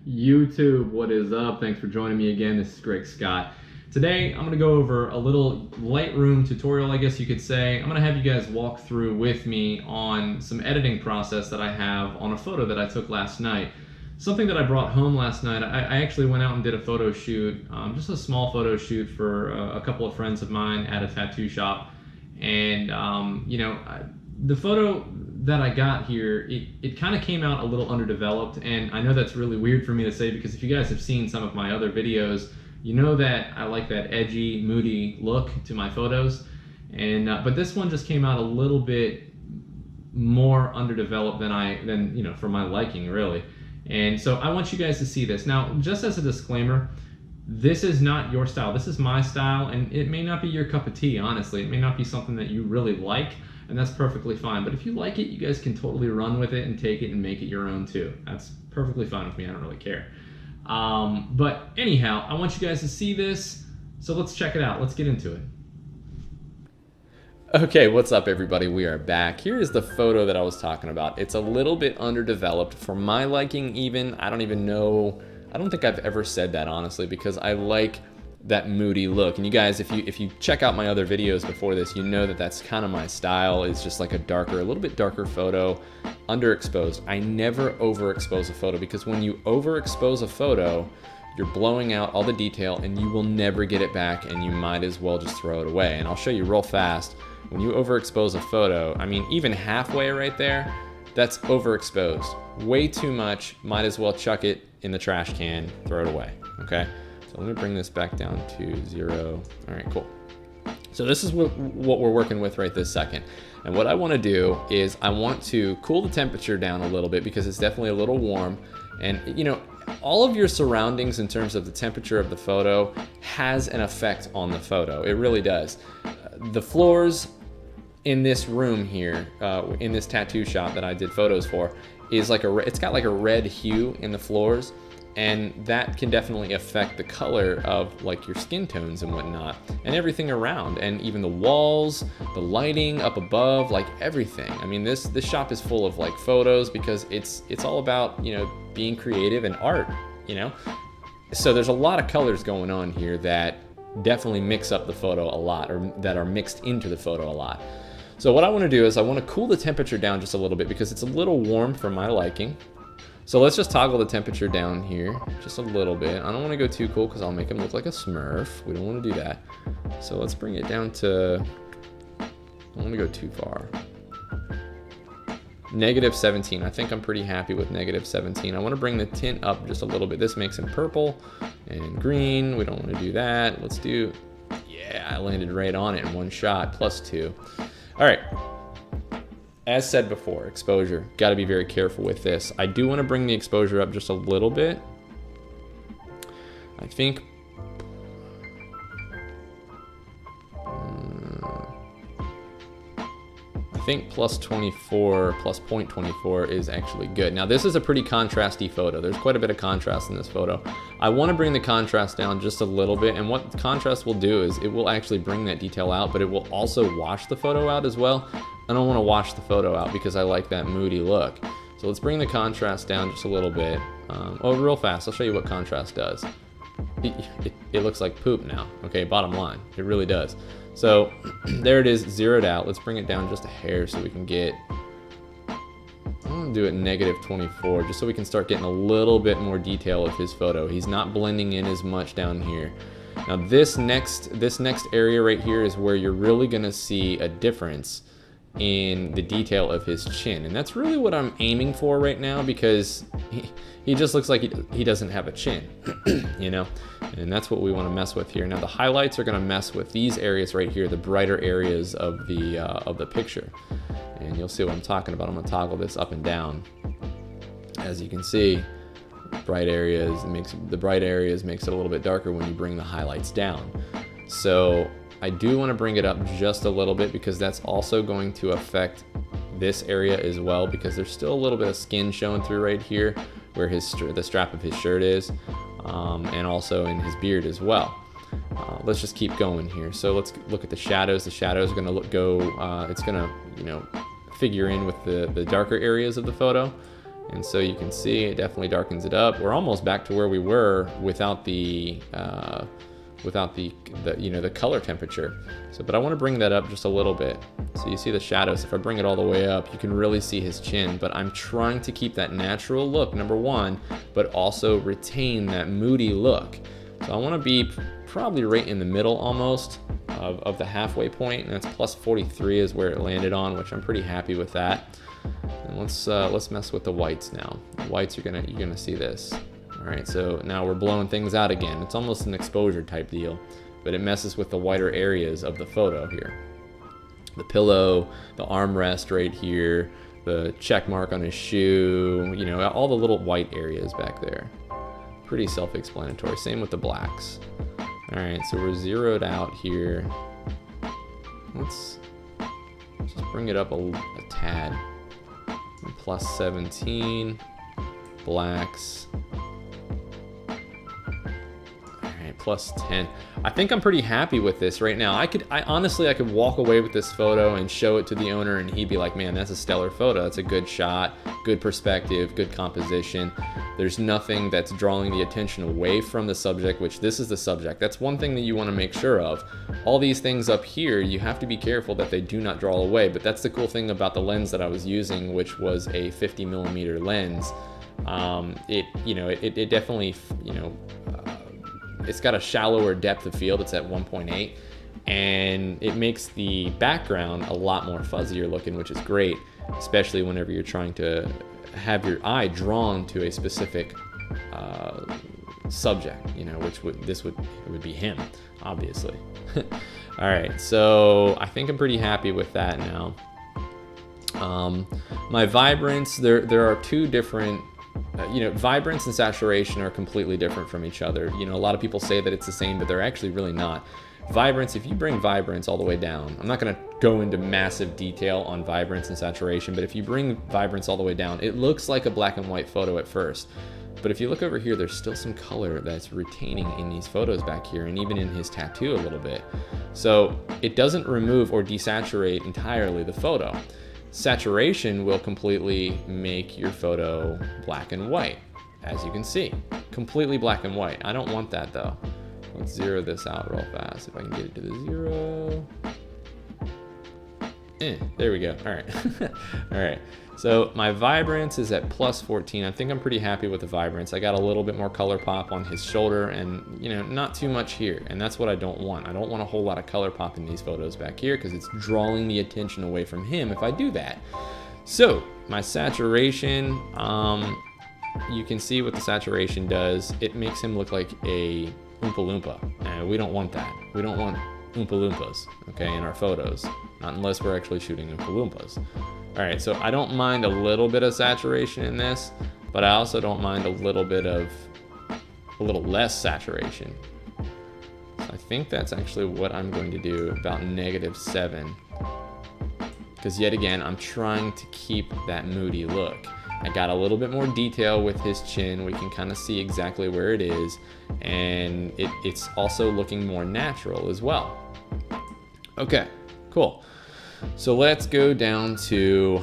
YouTube, what is up? Thanks for joining me again. This is Greg Scott. Today, I'm going to go over a little Lightroom tutorial, I guess you could say. I'm going to have you guys walk through with me on some editing process that I have on a photo that I took last night. Something that I brought home last night. I actually went out and did a photo shoot, just a small photo shoot for a couple of friends of mine at a tattoo shop. And, the photo that I got here, it kind of came out a little underdeveloped, and I know that's really weird for me to say because if you guys have seen some of my other videos, you know that I like that edgy, moody look to my photos, and but this one just came out a little bit more underdeveloped than for my liking, really. And so I want you guys to see this. Now, just as a disclaimer, this is not your style. This is my style, and it may not be your cup of tea, honestly. It may not be something that you really like, and that's perfectly fine. But if you like it, you guys can totally run with it and take it and make it your own too. That's perfectly fine with me. I don't really care. But anyhow, I want you guys to see this, so let's check it out. Let's get into it. Okay, what's up everybody? We are back. Here is the photo that I was talking about. It's a little bit underdeveloped for my liking even. I don't even know. I don't think I've ever said that honestly because I like that moody look. And you guys, if you check out my other videos before this, you know that that's kind of my style. It's just like a little bit darker photo, underexposed. I never overexpose a photo because when you overexpose a photo, you're blowing out all the detail and you will never get it back, and you might as well just throw it away. And I'll show you real fast. When you overexpose a photo, I mean, even halfway right there, that's overexposed. Way too much, might as well chuck it in the trash can, throw it away, okay? So let me bring this back down to 0. All right, cool. So this is what we're working with right this second. And what I wanna do is I want to cool the temperature down a little bit because it's definitely a little warm. And all of your surroundings in terms of the temperature of the photo has an effect on the photo. It really does. The floors in this room here, in this tattoo shop that I did photos for, is like it's got like a red hue in the floors, and that can definitely affect the color of like your skin tones and whatnot, and everything around, and even the walls, the lighting up above, like everything. I mean, this shop is full of like photos because it's all about being creative and art, So there's a lot of colors going on here that definitely mix up the photo a lot, or that are mixed into the photo a lot. So what I want to do is I want to cool the temperature down just a little bit because it's a little warm for my liking. So let's just toggle the temperature down here just a little bit. I don't want to go too cool because I'll make him look like a Smurf. We don't want to do that. So let's bring it down to, I don't want to go too far. -17. I think I'm pretty happy with -17. I want to bring the tint up just a little bit. This makes him purple and green. We don't want to do that. Let's do, yeah, I landed right on it in one shot, +2. All right. As said before, exposure. Got to be very careful with this. I do want to bring the exposure up just a little bit. I think +24, +0.24 is actually good. Now this is a pretty contrasty photo. There's quite a bit of contrast in this photo. I want to bring the contrast down just a little bit, and what contrast will do is it will actually bring that detail out, but it will also wash the photo out as well. I don't want to wash the photo out because I like that moody look. So let's bring the contrast down just a little bit. Real fast, I'll show you what contrast does. It looks like poop now, okay, bottom line, it really does. So there it is, zeroed out. Let's bring it down just a hair so we can get, I'm gonna do it -24 just so we can start getting a little bit more detail of his photo. He's not blending in as much down here. Now this next area right here is where you're really gonna see a difference in the detail of his chin, and that's really what I'm aiming for right now because he just looks like he doesn't have a chin, and that's what we want to mess with here. Now the highlights are going to mess with these areas right here, the brighter areas of the picture, and you'll see what I'm talking about. I'm going to toggle this up and down. As you can see, bright areas makes it a little bit darker when you bring the highlights down. So I do want to bring it up just a little bit because that's also going to affect this area as well, because there's still a little bit of skin showing through right here where the strap of his shirt is, and also in his beard as well. Let's just keep going here. So let's look at the shadows. The shadows are going to it's going to figure in with the darker areas of the photo. And so you can see it definitely darkens it up. We're almost back to where we were without the you know, the color temperature. So, but I want to bring that up just a little bit. So you see the shadows. If I bring it all the way up, you can really see his chin, but I'm trying to keep that natural look, number one, but also retain that moody look. So I want to be probably right in the middle almost of the halfway point, and that's plus 43 is where it landed on, which I'm pretty happy with that. And let's mess with the whites now. The whites, you're gonna see this. All right, so now we're blowing things out again. It's almost an exposure type deal, but it messes with the whiter areas of the photo here. The pillow, the armrest right here, the check mark on his shoe, you know, all the little white areas back there. Pretty self-explanatory. Same with the blacks. All right, so we're zeroed out here. Let's just bring it up a tad. Plus 17, blacks. Plus 10. I think I'm pretty happy with this right now. I honestly could walk away with this photo and show it to the owner and he'd be like, man, that's a stellar photo. That's a good shot, good perspective, good composition. There's nothing that's drawing the attention away from the subject, which this is the subject. That's one thing that you want to make sure of. All these things up here, you have to be careful that they do not draw away, but that's the cool thing about the lens that I was using, which was a 50mm lens. It definitely, it's got a shallower depth of field. It's at 1.8, and it makes the background a lot more fuzzier looking, which is great, especially whenever you're trying to have your eye drawn to a specific subject, you know, which would be him, obviously. All right, so I think I'm pretty happy with that now. My vibrance, there are two different. Vibrance and saturation are completely different from each other. You know, a lot of people say that it's the same, but they're actually really not. Vibrance, if you bring vibrance all the way down, I'm not going to go into massive detail on vibrance and saturation, but if you bring vibrance all the way down, it looks like a black and white photo at first. But if you look over here, there's still some color that's retaining in these photos back here, and even in his tattoo a little bit. So it doesn't remove or desaturate entirely the photo. Saturation will completely make your photo black and white, as you can see. Completely black and white. I don't want that though. Let's zero this out real fast if I can get it to the zero. There we go. All right. All right. So my vibrance is at plus 14. I think I'm pretty happy with the vibrance. I got a little bit more color pop on his shoulder and, not too much here. And that's what I don't want. I don't want a whole lot of color pop in these photos back here because it's drawing the attention away from him if I do that. So my saturation, you can see what the saturation does. It makes him look like a Oompa Loompa. And we don't want that. We don't want Oompa Loompas, okay, in our photos. Not unless we're actually shooting Oompa Loompas. All right, so I don't mind a little bit of saturation in this, but I also don't mind a little less saturation. So I think that's actually what I'm going to do, about -7. Because yet again, I'm trying to keep that moody look. I got a little bit more detail with his chin. We can kind of see exactly where it is, and it's also looking more natural as well. Okay, cool. So let's go down to,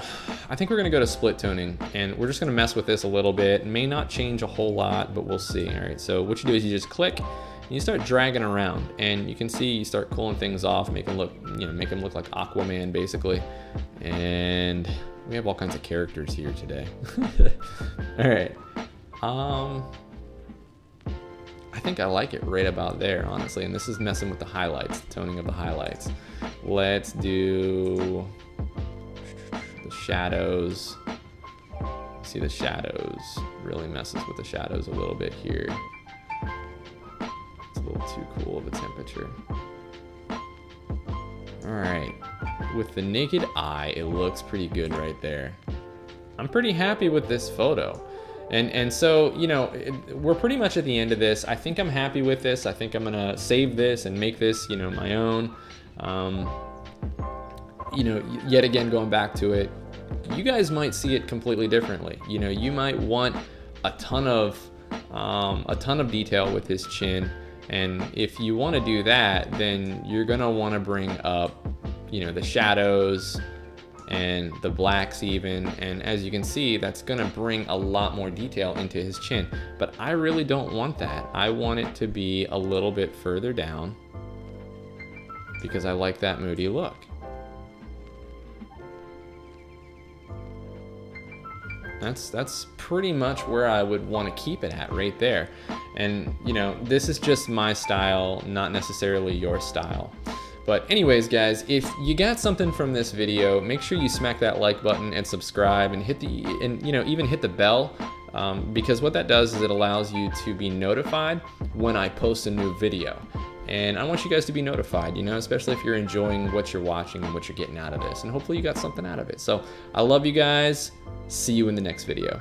I think we're gonna go to split toning, and we're just gonna mess with this a little bit. It may not change a whole lot, but we'll see. All right, so what you do is you just click and you start dragging around, and you can see you start cooling things off, make him look like Aquaman basically. And we have all kinds of characters here today. All right. I think I like it right about there, honestly. And this is messing with the highlights, the toning of the highlights. Let's do the shadows. See, the shadows really messes with the shadows a little bit here. It's a little too cool of a temperature. All right. With the naked eye, it looks pretty good right there. I'm pretty happy with this photo. And so, we're pretty much at the end of this. I think I'm happy with this. I think I'm gonna save this and make this, my own. Yet again, going back to it, you guys might see it completely differently. You might want a ton of detail with his chin. And if you want to do that, then you're gonna want to bring up, the shadows, and the blacks even, and as you can see, that's gonna bring a lot more detail into his chin. But I really don't want that. I want it to be a little bit further down because I like that moody look. That's pretty much where I would want to keep it at, right there. And you know, this is just my style, not necessarily your style. But anyways, guys, if you got something from this video, make sure you smack that like button and subscribe, and even hit the bell, because what that does is it allows you to be notified when I post a new video. And I want you guys to be notified, you know, especially if you're enjoying what you're watching and what you're getting out of this. And hopefully you got something out of it. So I love you guys. See you in the next video.